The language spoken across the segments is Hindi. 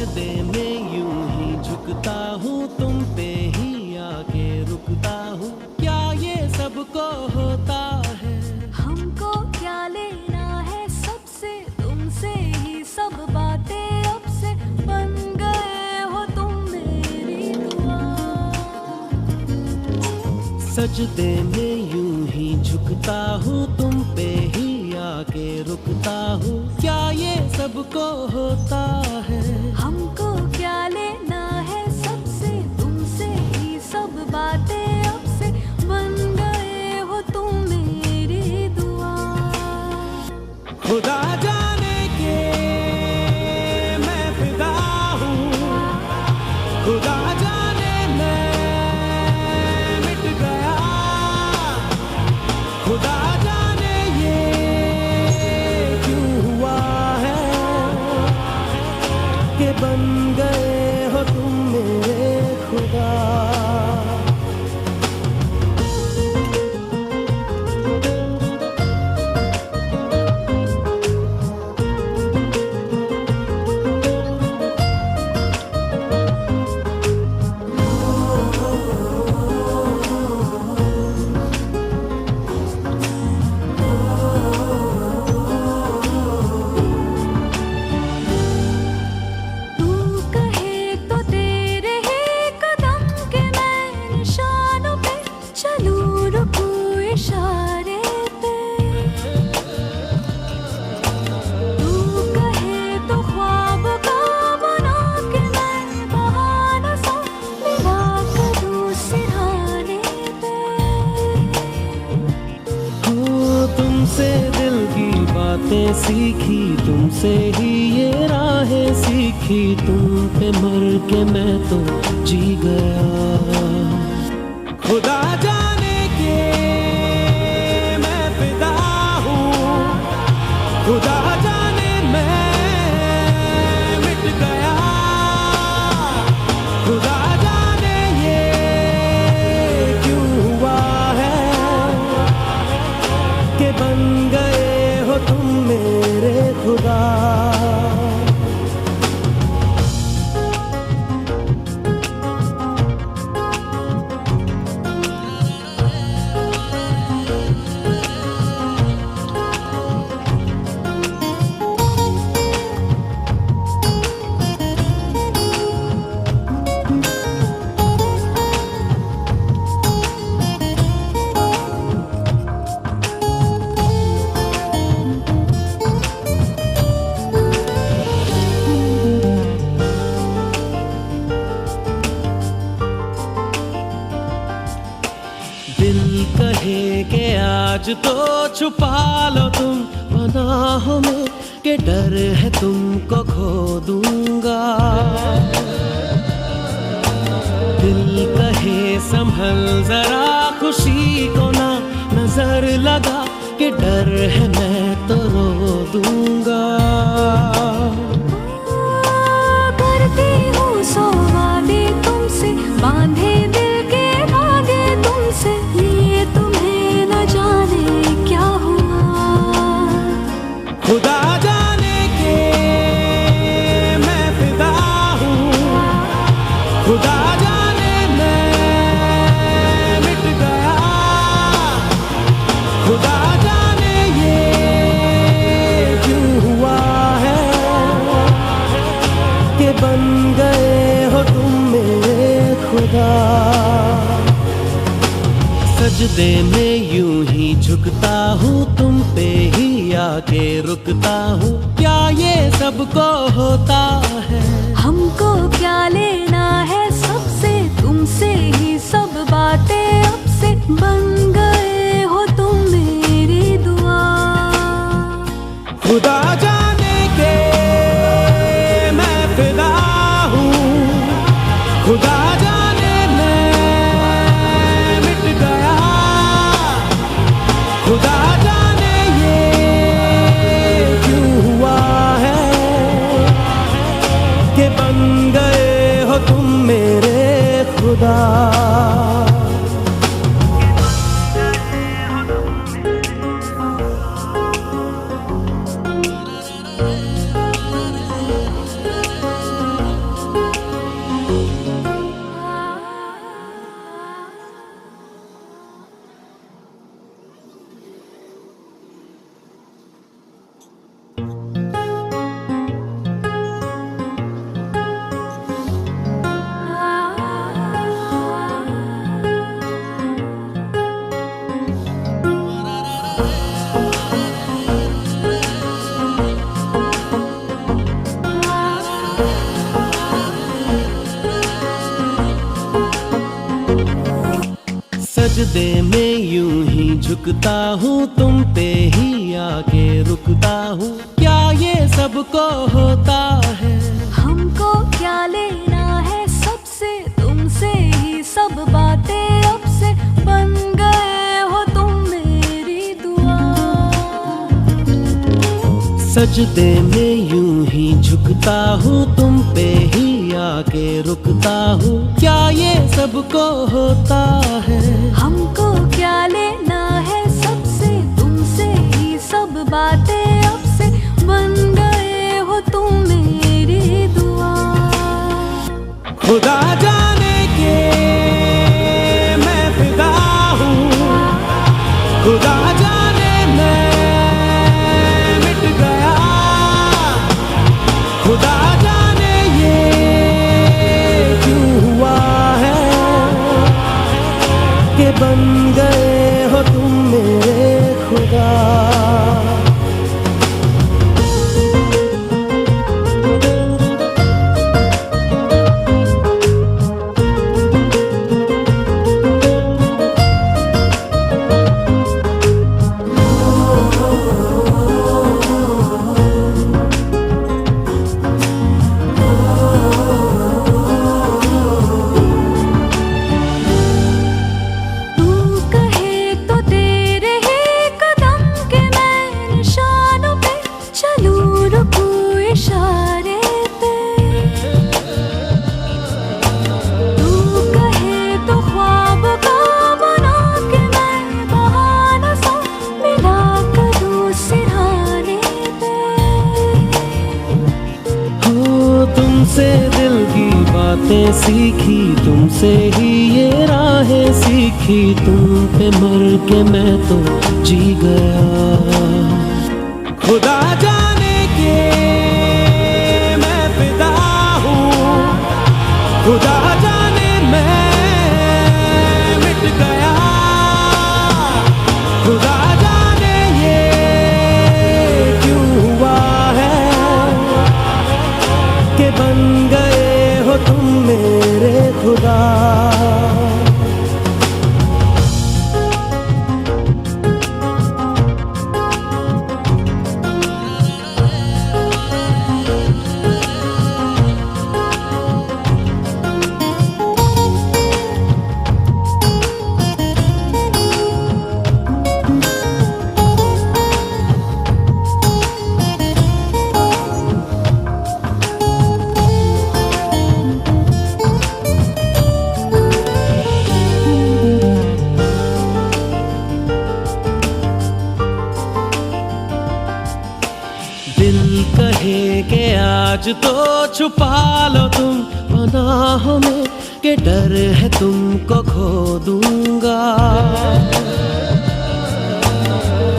सजदे में यूं ही झुकता हूँ, तुम पे ही आके रुकता हूँ। क्या ये सबको होता है? हमको क्या लेना है सबसे, तुमसे ही सब बातें अब से बन गए हो तुम मेरी दुआ। सजदे में यूं ही झुकता हूँ, तुम पे ही आके रुकता हूँ। क्या ये सबको होता है? हमको क्या लेना है सबसे, तुमसे ही सब बातें अब से बन गए हो तुम मेरी दुआ। खुदा जाने के मैं फिदा हूँ, खुदा जाने मैं मिट गया, खुदा जाने ये क्यों हुआ है कि बन गए हो तुम मेरे खुदा। तुमसे दिल की बातें सीखी, तुमसे ही ये राहें सीखी, तुम पे मर के मैं तो जी गया। खुदा जाने के मैं फिदा हूँ, खुदा जाने मैं मिट गया, खुदा जाने ये क्यों हुआ है कि बन गए हो तुम मेरे खुदा। दिल कहे कि आज तो छुपा लो तुम पनाहों में, कि डर है तुमको खो दूंगा। दिल कहे संभल जरा खुशी को ना नजर लगा, कि डर है मैं तो रो दूंगा। करती हूँ सौ वादे तुमसे, बांधे दिल के धागे तुमसे, ये तुम्हें न जाने क्या हुआ। खुदा जाने के मैं फिदा हूँ, खुदा जाने मैं मिट गया, खुदा जाने ये क्यों हुआ है कि बन गए हो तुम मेरे खुदा। सजदे में यूं ही झुकता हूँ, तुम पे ही आके रुकता हूँ। क्या ये सबको होता है? हमको क्या लेना है सबसे, तुमसे ही सब बातें अब से बन गए हो तुम मेरी दुआ। खुदा जाने के मैं फिदा हूँ, खुदा जाने मैं मिट गया, खुदा जाने ये क्यों हुआ है कि बन गए हो तुम मेरे खुदा। सजदे में यूं ही झुकता हूँ, तुम पे ही आके रुकता हूँ। क्या ये सबको होता है? हमको क्या लेना है सबसे, तुमसे ही सब बातें अब से बन गए हो तुम मेरी दुआ। सजदे में यूं ही झुकता हूँ, तुम पे ही आके रुकता हूँ। क्या ये सबको होता है? हमको क्या लेना है सबसे, तुमसे ही सब बातें अब से बन गए हो तुम मेरी दुआ। खुदा जाने के मैं फिदा हूँ, खुदा जाने मैं मिट गया, खुदा जाने ये क्यों हुआ है कि बन गए हो तुम मेरे खुदा। तुमसे दिल की बातें सीखी, तुमसे ही ये राहें सीखी, तुम पे मर के मैं तो जी गया। खुदा जाने के मैं फिदा हूँ, खुदा जाने मैं मिट गया, खुदा जाने ये क्यों हुआ है कि बन गए हो तुम मेरे खुदा। दिल कहे कि आज तो छुपा लो तुम पनाहों में, कि डर है तुमको खो दूंगा।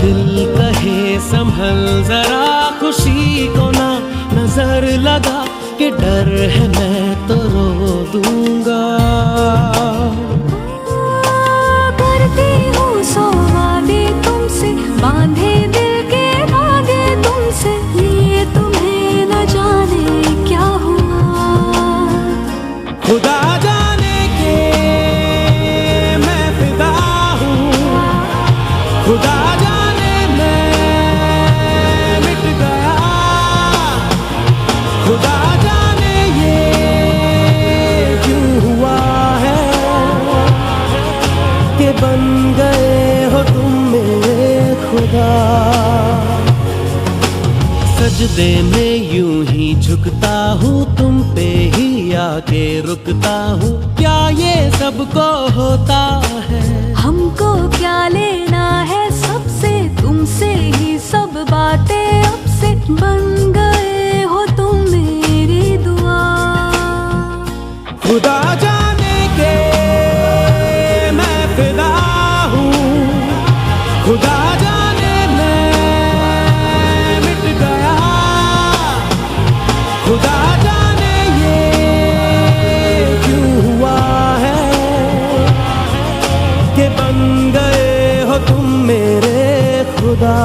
दिल कहे संभल जरा खुशी को ना नजर लगा, कि डर है मैं तो रो दूंगा। करती हूँ सौ वादे तुमसे, बांधे दिल के धागे तुमसे, ये तुम्हें न जाने क्या हुआ। खुदा जाने के मैं फिदा हूँ, खुदा जाने मैं मिट गया, खुदा जाने ये क्यों हुआ है कि बन गए हो तुम मेरे खुदा। सजदे में यूं ही झुकता हूँ, तुम पे ही आके रुकता हूँ। क्या ये सबको होता है? हमको क्या लेना है सबसे, तुमसे ही सब बातें अब से बन गए हो तुम मेरी दुआ। खुदा जाने के मैं फिदा हूँ, खुदा जाने मैं मिट गया, खुदा जाने ये क्यों हुआ है कि बन गए हो तुम मेरे खुदा।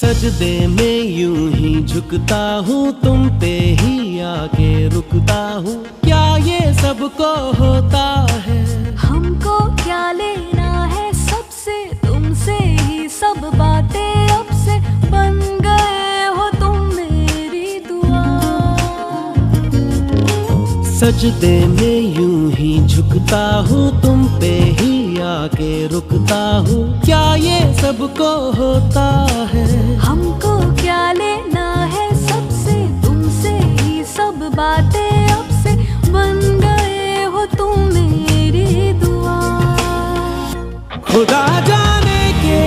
सजदे में यूं ही झुकता हूँ, तुम पे ही आके रुकता हूँ। क्या ये सबको होता है? हमको क्या लेना है सबसे, तुमसे ही सब बातें अब से बन गए हो तुम मेरी दुआ। सजदे में यूं ही झुकता हूँ, तुम पे ही आके रुकता हूँ। क्या ये सबको होता है? हमको क्या लेना है सबसे, तुमसे ही सब बातें अब से बन गए हो तुम मेरी दुआ। खुदा जाने के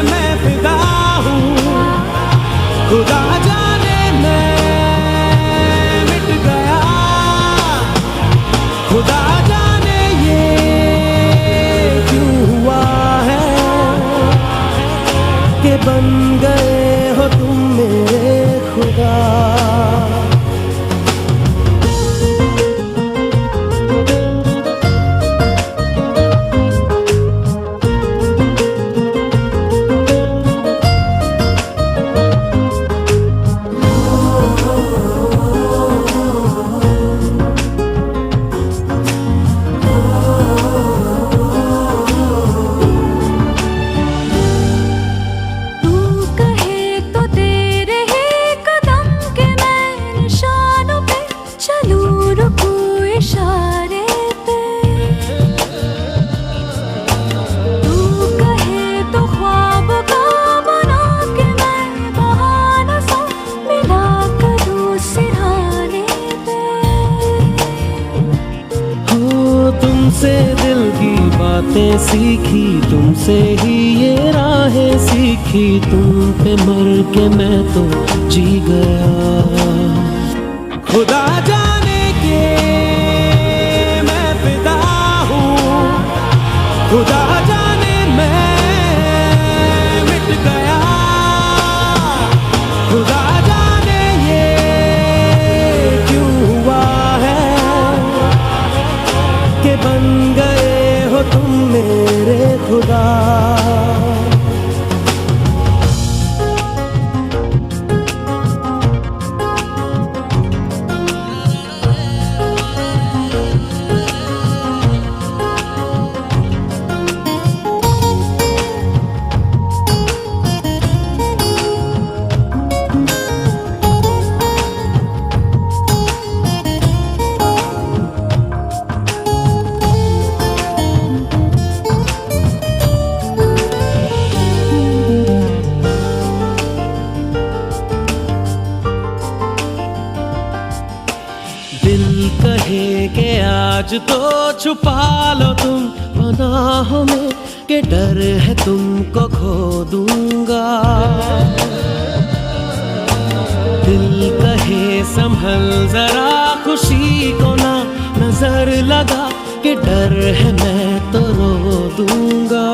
मैं फिदा हूँ, खुदा जाने मैं मिट गया, खुदा जाने ये क्यों हुआ है कि बन गए हो तुम मेरे खुदा। तुमसे दिल की बातें सीखी, तुमसे ही ये राहें सीखी, तुम पे मर के मैं तो जी गया। खुदा जाने के मैं फिदा हूँ, खुदा जाने मैं मिट गया, खुदा जाने ये क्यों हुआ है कि बन गए हो तुम मेरे खुदा। दिल कहे कि आज तो छुपा लो तुम पनाहों में, कि डर है तुमको खो दूंगा। दिल कहे संभल जरा खुशी को ना नजर लगा, कि डर है मैं तो रो दूंगा।